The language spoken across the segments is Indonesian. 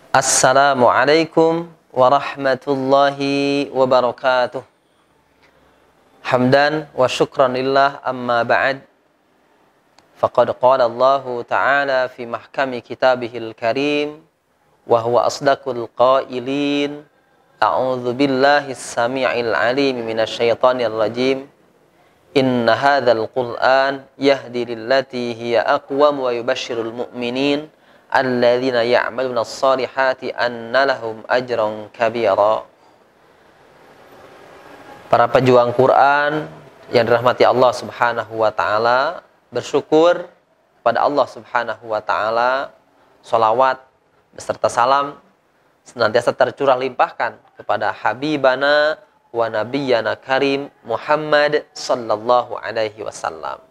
Assalamualaikum warahmatullahi wabarakatuh. Hamdan wa syukran lillah, amma ba'd. Faqad qala Allah Ta'ala fi mahkami kitabihil karim wa huwa asdaqul qailin. A'udzu billahi as-sami'il 'alim minasy syaithanir rajim. Inna hadzal Qur'an yahdi lillati hiya aqwam wa yubashshirul mu'minin alladzina ya'maluna as-salihati anna lahum ajran kabira. Para pejuang Quran yang dirahmati Allah Subhanahu wa taala, bersyukur kepada Allah Subhanahu wa taala, sholawat beserta salam senantiasa tercurah limpahkan kepada habibana wa nabiyyana karim Muhammad sallallahu alaihi wasallam.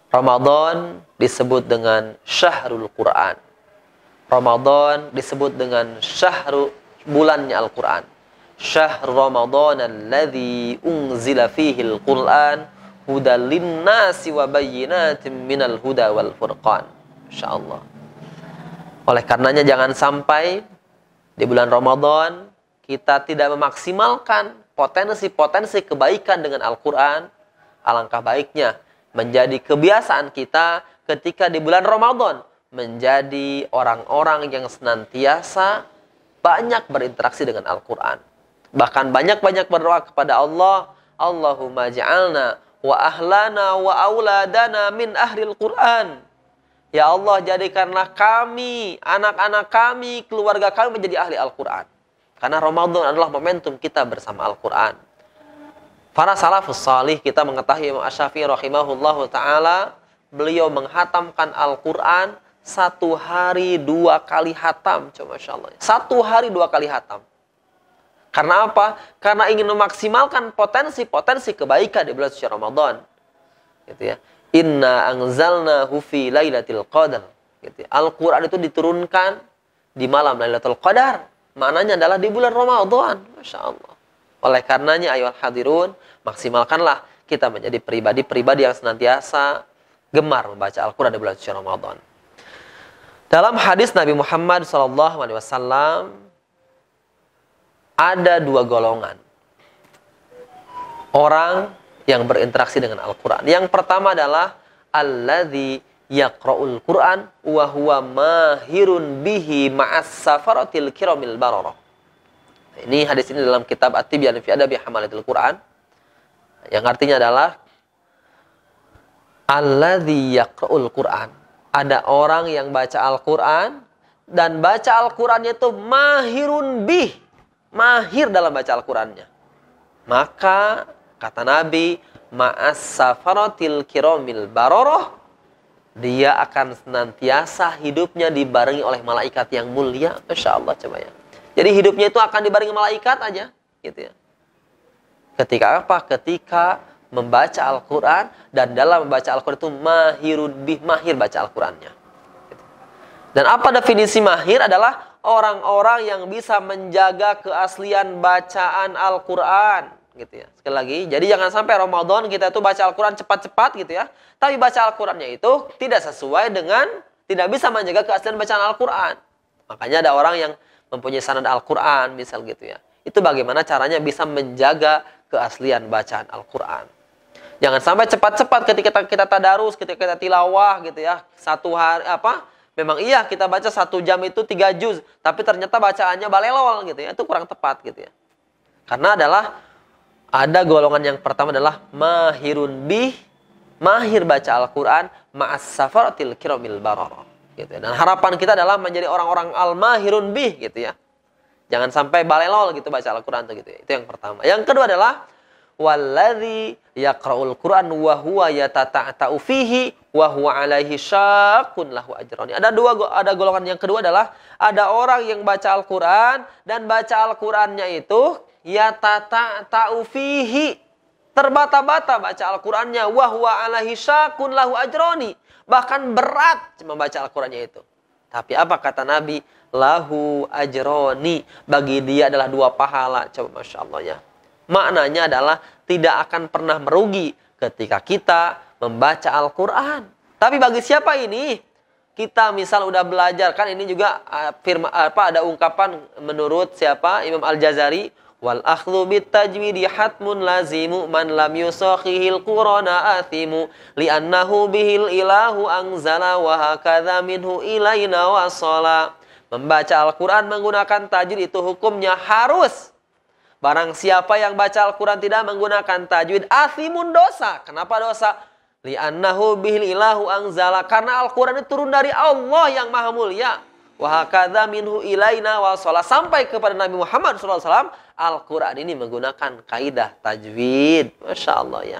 Ramadan disebut dengan syahrul Quran. Ramadan disebut dengan bulannya Al-Quran. Syahr Ramadan alladzi unzila fihi al-Quran hudal linnasi wa bayyinatin minal huda wal furqan. Insyaallah. Oleh karenanya jangan sampai di bulan Ramadan kita tidak memaksimalkan potensi-potensi kebaikan dengan Al-Quran. Alangkah baiknya menjadi kebiasaan kita ketika di bulan Ramadan menjadi orang-orang yang senantiasa banyak berinteraksi dengan Al-Quran. Bahkan banyak-banyak berdoa kepada Allah, Allahumma ja'alna wa ahlana wa auladana min ahlil Quran. Ya Allah, jadikanlah kami, anak-anak kami, keluarga kami menjadi ahli Al-Quran. Karena Ramadan adalah momentum kita bersama Al-Quran. Para salafus salih, kita mengetahui Imam Asy-Syafi'i rahimahullahu ta'ala, beliau menghatamkan Al-Quran 1 hari 2 kali hatam. Coba Masya Allah. 1 hari 2 kali hatam. Karena apa? Karena ingin memaksimalkan potensi-potensi kebaikan di bulan suci Ramadan. Gitu ya. Inna anzalnahu fi lailatul qadar. Gitu ya. Al-Quran itu diturunkan di malam Lailatul Qadar. Maknanya adalah di bulan Ramadan. Masya Allah. Oleh karenanya ayohal hadirun, maksimalkanlah kita menjadi pribadi-pribadi yang senantiasa gemar membaca Al-Quran di bulan suci Ramadan. Dalam hadis Nabi Muhammad SAW ada 2 golongan orang yang berinteraksi dengan Al-Quran. Yang pertama adalah alladzi yaqra'ul Quran wa huwa mahirun bihi ma'as safaratil kiramil bararah. Ini hadis ini dalam kitab At-Tibyan fi Adabi Hamalatil Quran, yang artinya adalah alladzi yaqra'ul Quran. Ada orang yang baca Al-Quran dan baca Al-Qurannya itu mahirun bih, mahir dalam baca Al-Qurannya. Maka kata Nabi, ma'as safaratil kiramil bararah, dia akan senantiasa hidupnya dibarengi oleh malaikat yang mulia. Masya Allah, coba ya. Jadi hidupnya itu akan dibarengi malaikat aja, gitu ya. Ketika apa? Ketika membaca Al-Quran, dan dalam membaca Al-Quran itu mahirun bih, mahir baca Al-Qurannya. Gitu. Dan apa definisi mahir? Adalah orang-orang yang bisa menjaga keaslian bacaan Al-Quran, gitu ya. Sekali lagi, jadi jangan sampai Ramadan kita itu baca Al-Quran cepat-cepat, gitu ya. Tapi baca Al-Qurannya itu tidak sesuai dengan, tidak bisa menjaga keaslian bacaan Al-Quran. Makanya ada orang yang mempunyai sanad Al-Quran, misal gitu ya. Itu bagaimana caranya bisa menjaga keaslian bacaan Al-Quran. Jangan sampai cepat-cepat ketika kita tadarus, ketika kita tilawah gitu ya. 1 hari, memang iya kita baca 1 jam itu 3 juz, tapi ternyata bacaannya balelol gitu ya. Itu kurang tepat gitu ya. Karena ada golongan yang pertama adalah mahirun bih, mahir baca Al-Quran ma'as safaratil kiramil bararah. Gitu ya. Dan harapan kita adalah menjadi orang-orang al-mahirun bih gitu ya. Jangan sampai balelol gitu baca Al-Quran gitu ya. Itu yang pertama. Yang kedua adalah walladzi yaqra'ul Quran wa huwa yatata'u fihi wa huwa 'alaihi syaqqun lahu ajrani. Ada golongan yang kedua adalah ada orang yang baca Al-Quran dan baca Al-Qurannya itu yatata'u fihi, terbata-bata baca Al-Qurannya, wa huwa 'alaihi syaqqun lahu ajrani. Bahkan berat membaca Al-Qurannya itu. Tapi apa kata Nabi? Lahu ajroni. Bagi dia adalah 2 pahala. Coba Masya Allah ya. Maknanya adalah tidak akan pernah merugi ketika kita membaca Al-Quran. Tapi bagi siapa ini? kita misal udah belajar, kan ini juga ada ungkapan menurut siapa? Imam Al-Jazari, wal akhdhu bit tajwidi hatmun lazimu man lam yusakhihil qur'ana athimu li'annahu bihil ilahu anzala wa hakadha minhu ilaina wasala. Membaca Al-Qur'an menggunakan tajwid itu hukumnya harus. Barang siapa yang baca Al-Qur'an tidak menggunakan tajwid, athimun, dosa. Kenapa dosa? Li'annahu bihil ilahu anzala, karena Al-Qur'an itu turun dari Allah yang maha mulia. Wa hakadha minhu ilaina wasala, sampai kepada Nabi Muhammad SAW, Al-Qur'an ini menggunakan kaidah tajwid. Masya Allah ya.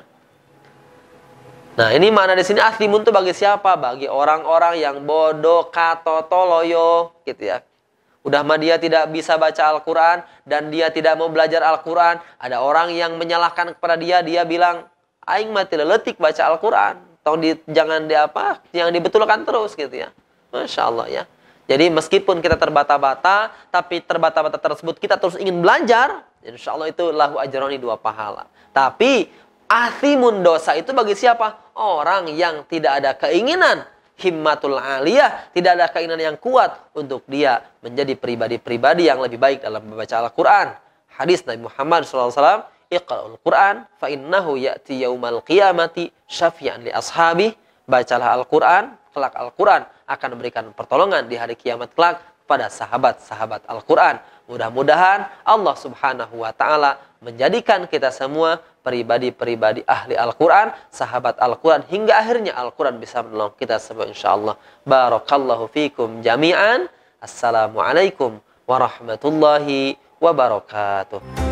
Nah, ini mana di sini athimun itu bagi siapa? Bagi orang-orang yang bodoh, katotoloyo, gitu ya. Udah mah dia tidak bisa baca Al-Qur'an dan dia tidak mau belajar Al-Qur'an. Ada orang yang menyalahkan kepada dia, dia bilang, aing mah tidak letik baca Al-Qur'an. Jangan dibetulkan terus gitu ya. Masya Allah ya. Jadi meskipun kita terbata-bata, tapi terbata-bata tersebut kita terus ingin belajar, insya Allah itu lahu ajroni, 2 pahala. Tapi athimun, dosa itu bagi siapa? Orang yang tidak ada keinginan himmatul aliyah, tidak ada keinginan yang kuat untuk dia menjadi pribadi-pribadi yang lebih baik dalam membaca Al-Qur'an. Hadis Nabi Muhammad SAW, Iqra'ul Qur'an fa innahu ya'ti yaumal qiyamati syafi'an li ashabi. Bacalah Al-Qur'an, kelak Al-Qur'an akan memberikan pertolongan di hari kiamat kelak kepada sahabat-sahabat Al-Qur'an. Mudah-mudahan Allah Subhanahu wa taala menjadikan kita semua pribadi-pribadi ahli Al-Qur'an, sahabat Al-Qur'an, hingga akhirnya Al-Qur'an bisa menolong kita semua insyaallah. Barakallahu fikum jami'an. Assalamualaikum warahmatullahi wabarakatuh.